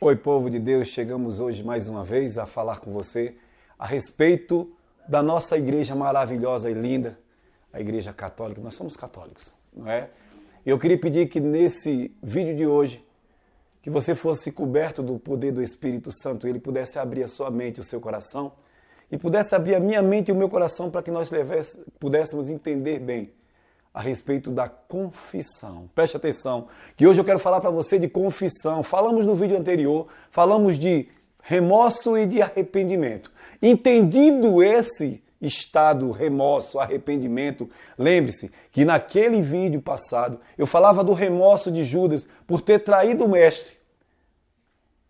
Oi, povo de Deus, chegamos hoje mais uma vez a falar com você a respeito da nossa igreja maravilhosa e linda, a Igreja Católica. Nós somos católicos, não é? Eu queria pedir que nesse vídeo de hoje, que você fosse coberto do poder do Espírito Santo, ele pudesse abrir a sua mente e o seu coração, e pudesse abrir a minha mente e o meu coração para que nós pudéssemos entender bem a respeito da confissão. Preste atenção, que hoje eu quero falar para você de confissão. Falamos no vídeo anterior, falamos de remorso e de arrependimento. Entendido esse estado, remorso, arrependimento, lembre-se que naquele vídeo passado eu falava do remorso de Judas por ter traído o mestre.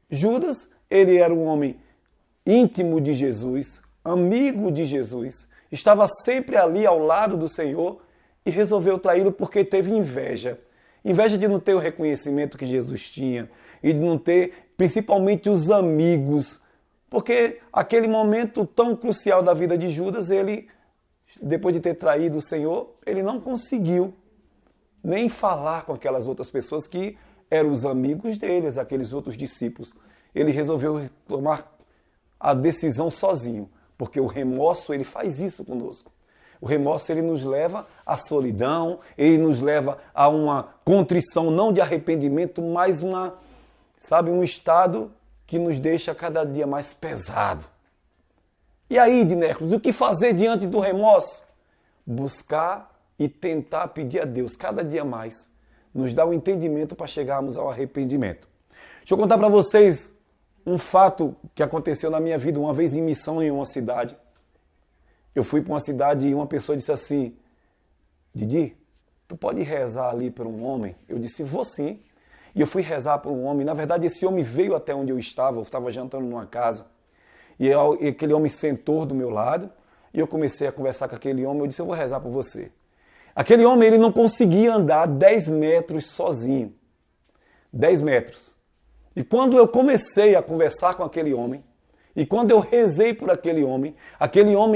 Judas, ele era um homem íntimo de Jesus, amigo de Jesus, estava sempre ali ao lado do Senhor, e resolveu traí-lo porque teve inveja. Inveja de não ter o reconhecimento que Jesus tinha e de não ter, principalmente, os amigos. Porque aquele momento tão crucial da vida de Judas, ele, depois de ter traído o Senhor, ele não conseguiu nem falar com aquelas outras pessoas que eram os amigos deles, aqueles outros discípulos. Ele resolveu tomar a decisão sozinho, porque o remorso, ele faz isso conosco. O remorso, ele nos leva à solidão, ele nos leva a uma contrição, não de arrependimento, mas um estado que nos deixa cada dia mais pesado. E aí, Dinéclos, o que fazer diante do remorso? Buscar e tentar pedir a Deus cada dia mais, nos dá o entendimento para chegarmos ao arrependimento. Deixa eu contar para vocês um fato que aconteceu na minha vida, uma vez em missão em uma cidade. Eu fui para uma cidade e uma pessoa disse assim: Didi, tu pode rezar ali por um homem? Eu disse, vou sim. E eu fui rezar por um homem. Na verdade, esse homem veio até onde eu estava jantando numa casa. E aquele homem sentou do meu lado e eu comecei a conversar com aquele homem. Eu disse, eu vou rezar por você. Aquele homem, ele não conseguia andar 10 metros sozinho. 10 metros. E quando eu comecei a conversar com aquele homem, e quando eu rezei por aquele homem,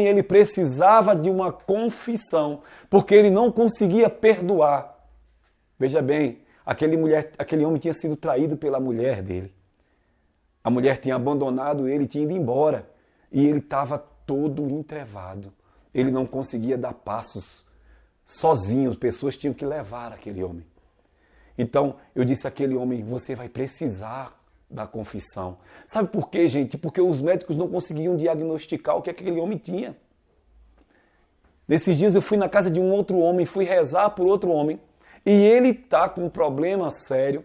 ele precisava de uma confissão, porque ele não conseguia perdoar. Veja bem, aquele homem tinha sido traído pela mulher dele. A mulher tinha abandonado ele, tinha ido embora. E ele estava todo entrevado. Ele não conseguia dar passos sozinho, pessoas tinham que levar aquele homem. Então, eu disse àquele homem, você vai precisar da confissão. Sabe por quê, gente? Porque os médicos não conseguiam diagnosticar o que aquele homem tinha. Nesses dias eu fui na casa de um outro homem, fui rezar por outro homem, e ele está com um problema sério,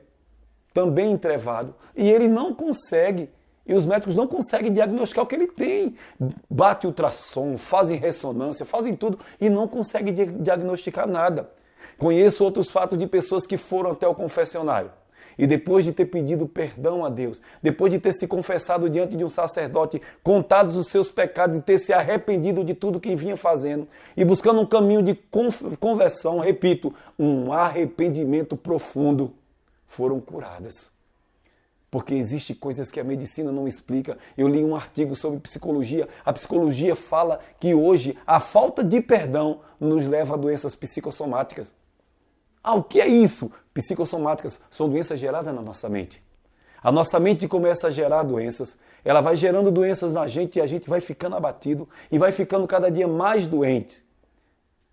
também entrevado, e ele não consegue, e os médicos não conseguem diagnosticar o que ele tem. Bate ultrassom, fazem ressonância, fazem tudo, e não conseguem diagnosticar nada. Conheço outros fatos de pessoas que foram até o confessionário. E depois de ter pedido perdão a Deus, depois de ter se confessado diante de um sacerdote, contados os seus pecados e ter se arrependido de tudo que vinha fazendo, e buscando um caminho de conversão, repito, um arrependimento profundo, foram curadas. Porque existem coisas que a medicina não explica. Eu li um artigo sobre psicologia. A psicologia fala que hoje a falta de perdão nos leva a doenças psicossomáticas. O que é isso? Psicossomáticas são doenças geradas na nossa mente. A nossa mente começa a gerar doenças, ela vai gerando doenças na gente e a gente vai ficando abatido e vai ficando cada dia mais doente.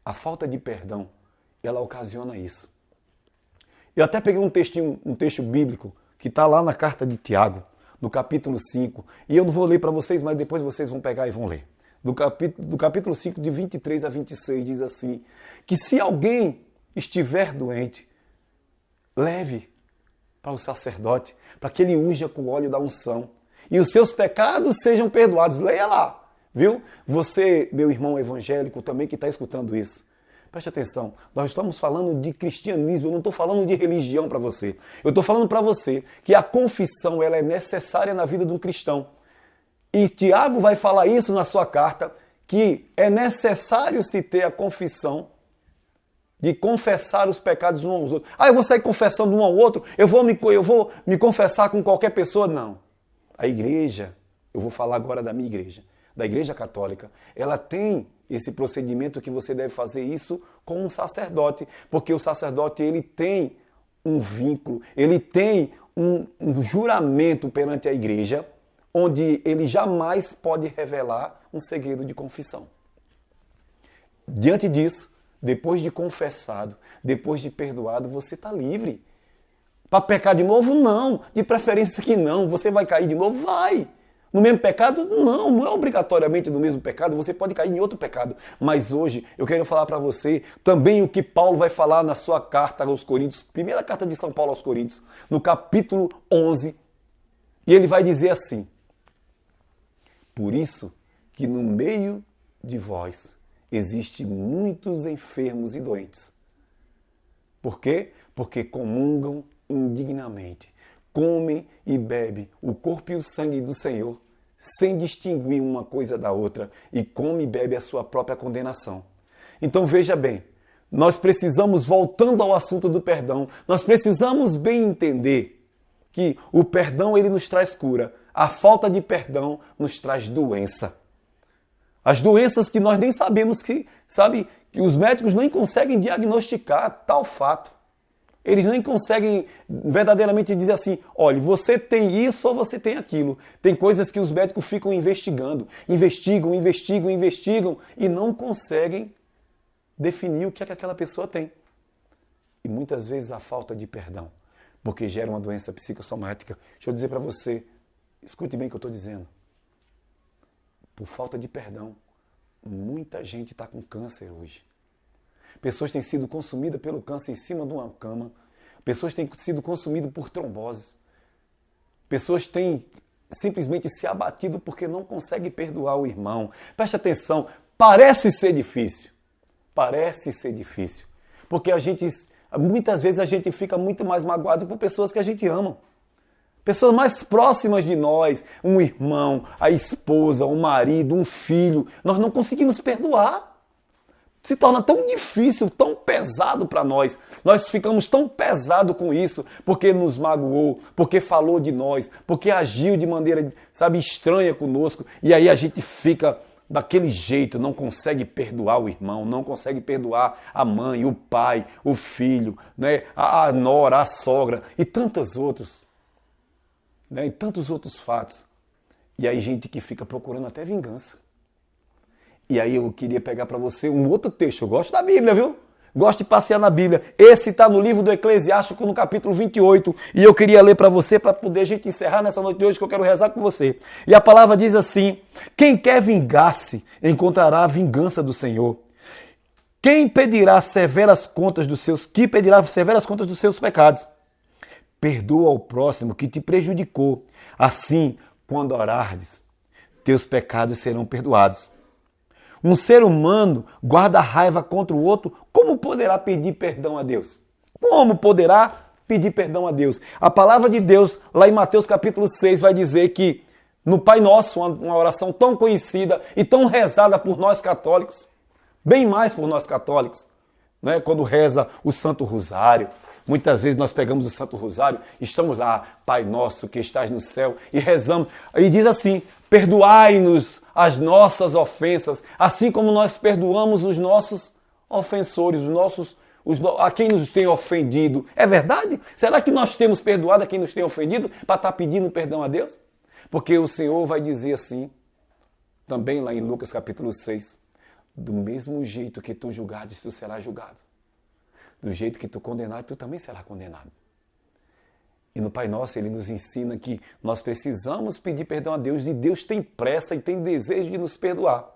A falta de perdão, ela ocasiona isso. Eu até peguei um texto bíblico que está lá na carta de Tiago, no capítulo 5, e eu não vou ler para vocês, mas depois vocês vão pegar e vão ler. Do capítulo 5, de 23 a 26, diz assim, que se alguém estiver doente, leve para o sacerdote, para que ele unja com o óleo da unção, e os seus pecados sejam perdoados. Leia lá, viu? Você, meu irmão evangélico, também que está escutando isso, preste atenção, nós estamos falando de cristianismo, eu não estou falando de religião para você. Eu estou falando para você que a confissão ela é necessária na vida de um cristão. E Tiago vai falar isso na sua carta, que é necessário se ter a confissão, de confessar os pecados uns aos outros. Eu vou sair confessando um ao outro, eu vou me confessar com qualquer pessoa? Não. A igreja, eu vou falar agora da minha igreja, da Igreja Católica, ela tem esse procedimento que você deve fazer isso com um sacerdote, porque o sacerdote ele tem um vínculo, ele tem um juramento perante a igreja, onde ele jamais pode revelar um segredo de confissão. Diante disso, depois de confessado, depois de perdoado, você está livre. Para pecar de novo? Não. De preferência que não. Você vai cair de novo? Vai. No mesmo pecado? Não. Não é obrigatoriamente no mesmo pecado. Você pode cair em outro pecado. Mas hoje eu quero falar para você também o que Paulo vai falar na sua carta aos Coríntios, primeira carta de São Paulo aos Coríntios, no capítulo 11. E ele vai dizer assim: por isso que no meio de vós existem muitos enfermos e doentes. Por quê? Porque comungam indignamente, comem e bebem o corpo e o sangue do Senhor, sem distinguir uma coisa da outra, e come e bebe a sua própria condenação. Então veja bem, nós precisamos, voltando ao assunto do perdão, nós precisamos bem entender que o perdão ele nos traz cura, a falta de perdão nos traz doença. As doenças que nós nem sabemos que os médicos nem conseguem diagnosticar tal fato. Eles nem conseguem verdadeiramente dizer assim, olha, você tem isso ou você tem aquilo. Tem coisas que os médicos ficam investigam e não conseguem definir o que é que aquela pessoa tem. E muitas vezes a falta de perdão, porque gera uma doença psicossomática. Deixa eu dizer para você, escute bem o que eu estou dizendo. Por falta de perdão, muita gente está com câncer hoje. Pessoas têm sido consumidas pelo câncer em cima de uma cama. Pessoas têm sido consumidas por trombose. Pessoas têm simplesmente se abatido porque não conseguem perdoar o irmão. Preste atenção, parece ser difícil. Parece ser difícil. Porque muitas vezes a gente fica muito mais magoado por pessoas que a gente ama. Pessoas mais próximas de nós, um irmão, a esposa, o marido, um filho, nós não conseguimos perdoar. Se torna tão difícil, tão pesado para nós. Nós ficamos tão pesados com isso, porque nos magoou, porque falou de nós, porque agiu de maneira, estranha conosco. E aí a gente fica daquele jeito, não consegue perdoar o irmão, não consegue perdoar a mãe, o pai, o filho, né? a nora, a sogra e tantos outros. E tantos outros fatos. E aí gente que fica procurando até vingança. E aí eu queria pegar para você um outro texto. Eu gosto da Bíblia, viu? Gosto de passear na Bíblia. Esse está no livro do Eclesiástico, no capítulo 28. E eu queria ler para você, para poder a gente encerrar nessa noite de hoje, que eu quero rezar com você. E a palavra diz assim: quem quer vingar-se, encontrará a vingança do Senhor. Quem pedirá severas contas dos seus pecados? Perdoa ao próximo que te prejudicou. Assim, quando orardes, teus pecados serão perdoados. Um ser humano guarda raiva contra o outro, como poderá pedir perdão a Deus? Como poderá pedir perdão a Deus? A palavra de Deus, lá em Mateus capítulo 6, vai dizer que no Pai Nosso, uma oração tão conhecida e tão rezada por nós católicos, bem mais por nós católicos, né? Quando reza o Santo Rosário, muitas vezes nós pegamos o Santo Rosário, estamos lá, Pai Nosso que estás no céu, e rezamos, e diz assim: perdoai-nos as nossas ofensas, assim como nós perdoamos os nossos ofensores, a quem nos tem ofendido. É verdade? Será que nós temos perdoado a quem nos tem ofendido para estar pedindo perdão a Deus? Porque o Senhor vai dizer assim, também lá em Lucas capítulo 6, do mesmo jeito que tu julgares, tu serás julgado. Do jeito que tu condenar, tu também serás condenado. E no Pai Nosso ele nos ensina que nós precisamos pedir perdão a Deus e Deus tem pressa e tem desejo de nos perdoar.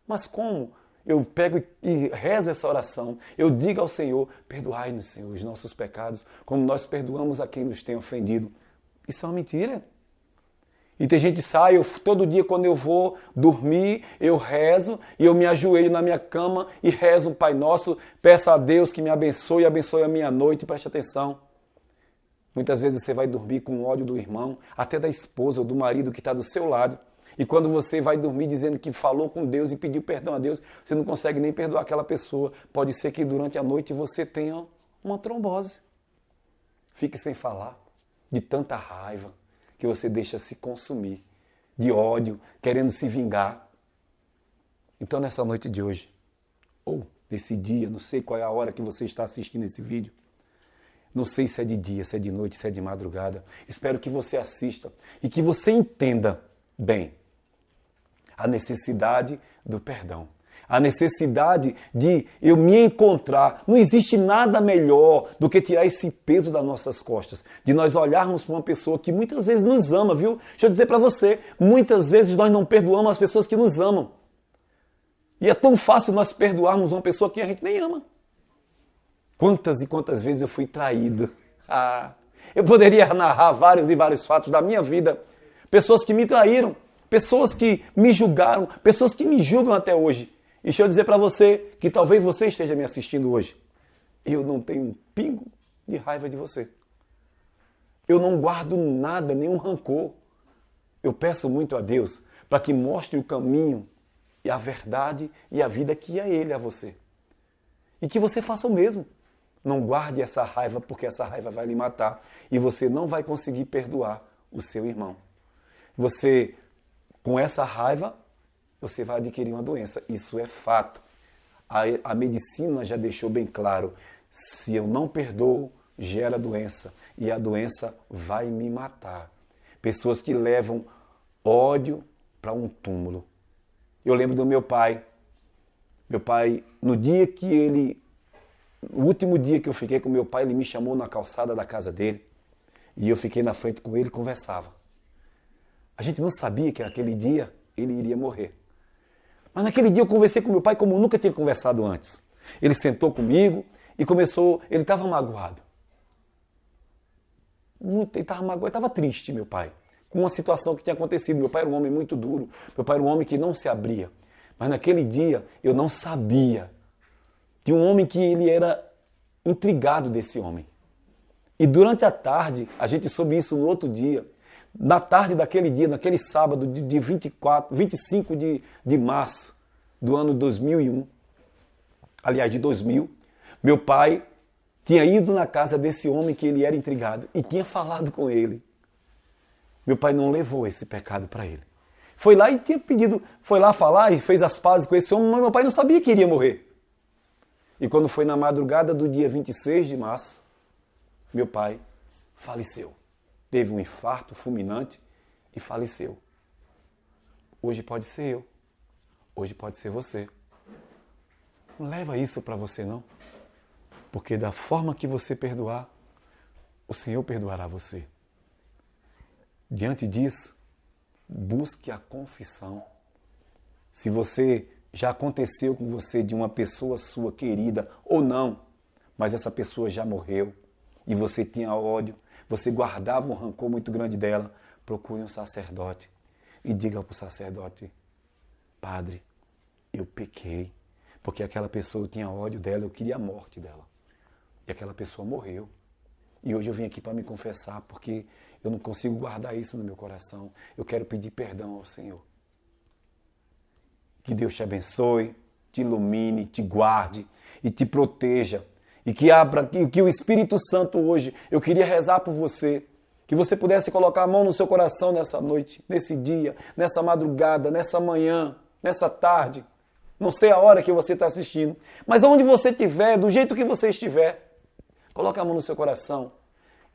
Mas como? Eu pego e rezo essa oração, eu digo ao Senhor: perdoai-nos, Senhor, os nossos pecados, como nós perdoamos a quem nos tem ofendido. Isso é uma mentira. E tem gente que sai, todo dia quando eu vou dormir, eu rezo e eu me ajoelho na minha cama e rezo o Pai Nosso, peço a Deus que me abençoe a minha noite, preste atenção. Muitas vezes você vai dormir com ódio do irmão, até da esposa ou do marido que está do seu lado. E quando você vai dormir dizendo que falou com Deus e pediu perdão a Deus, você não consegue nem perdoar aquela pessoa. Pode ser que durante a noite você tenha uma trombose. Fique sem falar, de tanta raiva que você deixa se consumir, de ódio, querendo se vingar. Então nessa noite de hoje, ou nesse dia, não sei qual é a hora que você está assistindo esse vídeo, Não sei se é de dia, se é de noite, se é de madrugada. Espero que você assista e que você entenda bem a necessidade do perdão. A necessidade de eu me encontrar. Não existe nada melhor do que tirar esse peso das nossas costas. De nós olharmos para uma pessoa que muitas vezes nos ama, viu? Deixa eu dizer para você, muitas vezes nós não perdoamos as pessoas que nos amam. E é tão fácil nós perdoarmos uma pessoa que a gente nem ama. Quantas e quantas vezes eu fui traído. Eu poderia narrar vários e vários fatos da minha vida. Pessoas que me traíram, pessoas que me julgaram, pessoas que me julgam até hoje. E deixa eu dizer para você que talvez você esteja me assistindo hoje. Eu não tenho um pingo de raiva de você. Eu não guardo nada, nenhum rancor. Eu peço muito a Deus para que mostre o caminho e a verdade e a vida que é Ele a você. E que você faça o mesmo. Não guarde essa raiva, porque essa raiva vai lhe matar. E você não vai conseguir perdoar o seu irmão. Você, com essa raiva, você vai adquirir uma doença. Isso é fato. A medicina já deixou bem claro. Se eu não perdoo, gera doença. E a doença vai me matar. Pessoas que levam ódio para um túmulo. Eu lembro do meu pai. Meu pai, no dia que ele... O último dia que eu fiquei com meu pai, ele me chamou na calçada da casa dele. E eu fiquei na frente com ele e conversava. A gente não sabia que naquele dia ele iria morrer. Mas naquele dia eu conversei com meu pai como eu nunca tinha conversado antes. Ele sentou comigo e começou... Ele estava magoado. Ele estava magoado, estava triste, meu pai. Com uma situação que tinha acontecido. Meu pai era um homem muito duro. Meu pai era um homem que não se abria. Mas naquele dia eu não sabia de um homem que ele era intrigado desse homem. E durante a tarde, a gente soube isso no outro dia, na tarde daquele dia, naquele sábado de 25 de março do ano 2001, aliás, de 2000, meu pai tinha ido na casa desse homem que ele era intrigado e tinha falado com ele. Meu pai não levou esse pecado para ele. Foi lá e tinha pedido, foi lá falar e fez as pazes com esse homem, mas meu pai não sabia que iria morrer. E quando foi na madrugada do dia 26 de março, meu pai faleceu. Teve um infarto fulminante e faleceu. Hoje pode ser eu. Hoje pode ser você. Não leva isso para você, não. Porque da forma que você perdoar, o Senhor perdoará você. Diante disso, busque a confissão. Se você já aconteceu com você de uma pessoa sua querida ou não, mas essa pessoa já morreu e você tinha ódio, você guardava um rancor muito grande dela, procure um sacerdote e diga para o sacerdote: Padre, eu pequei, porque aquela pessoa, eu tinha ódio dela, eu queria a morte dela. E aquela pessoa morreu. E hoje eu vim aqui para me confessar, porque eu não consigo guardar isso no meu coração. Eu quero pedir perdão ao Senhor. Que Deus te abençoe, te ilumine, te guarde e te proteja. E que o Espírito Santo hoje, eu queria rezar por você, que você pudesse colocar a mão no seu coração nessa noite, nesse dia, nessa madrugada, nessa manhã, nessa tarde. Não sei a hora que você está assistindo, mas onde você estiver, do jeito que você estiver, coloque a mão no seu coração.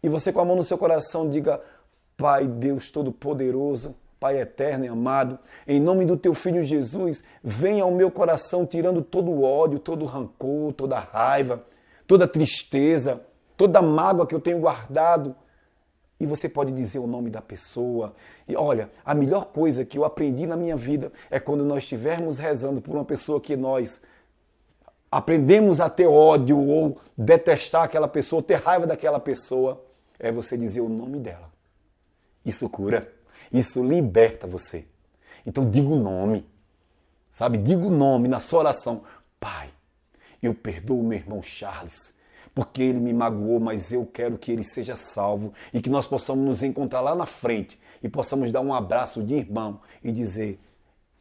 E você com a mão no seu coração diga: Pai Deus Todo-Poderoso, Pai eterno e amado, em nome do teu Filho Jesus, venha ao meu coração tirando todo o ódio, todo o rancor, toda a raiva, toda a tristeza, toda a mágoa que eu tenho guardado. E você pode dizer o nome da pessoa. E olha, a melhor coisa que eu aprendi na minha vida é quando nós estivermos rezando por uma pessoa que nós aprendemos a ter ódio ou detestar aquela pessoa, ter raiva daquela pessoa, é você dizer o nome dela. Isso cura. Isso liberta você. Então diga o nome, sabe? Diga o nome na sua oração. Pai, eu perdoo o meu irmão Charles, porque ele me magoou, mas eu quero que ele seja salvo e que nós possamos nos encontrar lá na frente e possamos dar um abraço de irmão e dizer: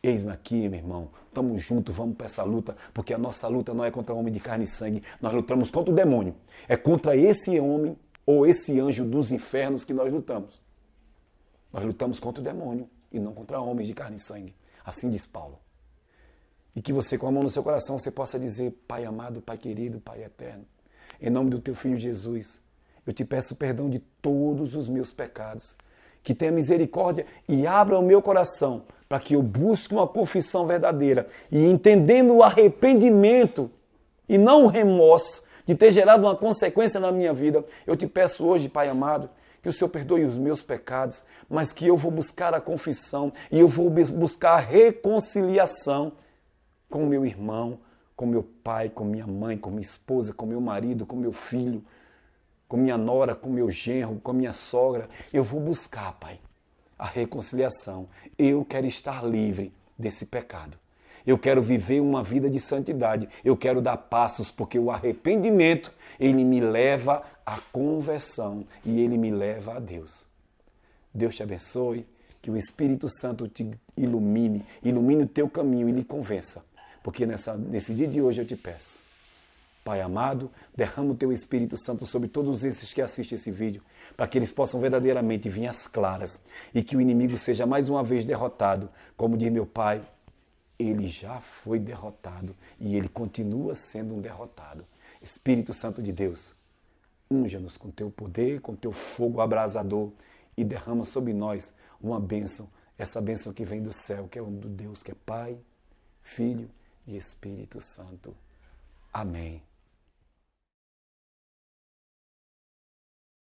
eis-me aqui, meu irmão, estamos juntos, vamos para essa luta, porque a nossa luta não é contra o homem de carne e sangue, nós lutamos contra o demônio. É contra esse homem ou esse anjo dos infernos que nós lutamos. Nós lutamos contra o demônio e não contra homens de carne e sangue. Assim diz Paulo. E que você, com a mão no seu coração, você possa dizer: Pai amado, Pai querido, Pai eterno, em nome do teu Filho Jesus, Eu te peço perdão de todos os meus pecados. Que tenha misericórdia e abra o meu coração para que eu busque uma confissão verdadeira e entendendo o arrependimento e não o remorso de ter gerado uma consequência na minha vida, eu te peço hoje, Pai amado, que o Senhor perdoe os meus pecados, mas que eu vou buscar a confissão e eu vou buscar a reconciliação com meu irmão, com meu pai, com minha mãe, com minha esposa, com meu marido, com meu filho, com minha nora, com meu genro, com minha sogra. Eu vou buscar, Pai, a reconciliação. Eu quero estar livre desse pecado. Eu quero viver uma vida de santidade. Eu quero dar passos, porque o arrependimento, ele me leva à conversão e ele me leva a Deus. Deus te abençoe, que o Espírito Santo te ilumine o teu caminho e lhe convença. Porque nesse dia de hoje eu te peço, Pai amado, derrama o teu Espírito Santo sobre todos esses que assistem esse vídeo, para que eles possam verdadeiramente vir às claras e que o inimigo seja mais uma vez derrotado. Como diz meu Pai, ele já foi derrotado e ele continua sendo um derrotado. Espírito Santo de Deus, unja-nos com teu poder, com teu fogo abrasador e derrama sobre nós uma bênção, essa bênção que vem do céu, que é do Deus que é Pai, Filho e Espírito Santo. Amém.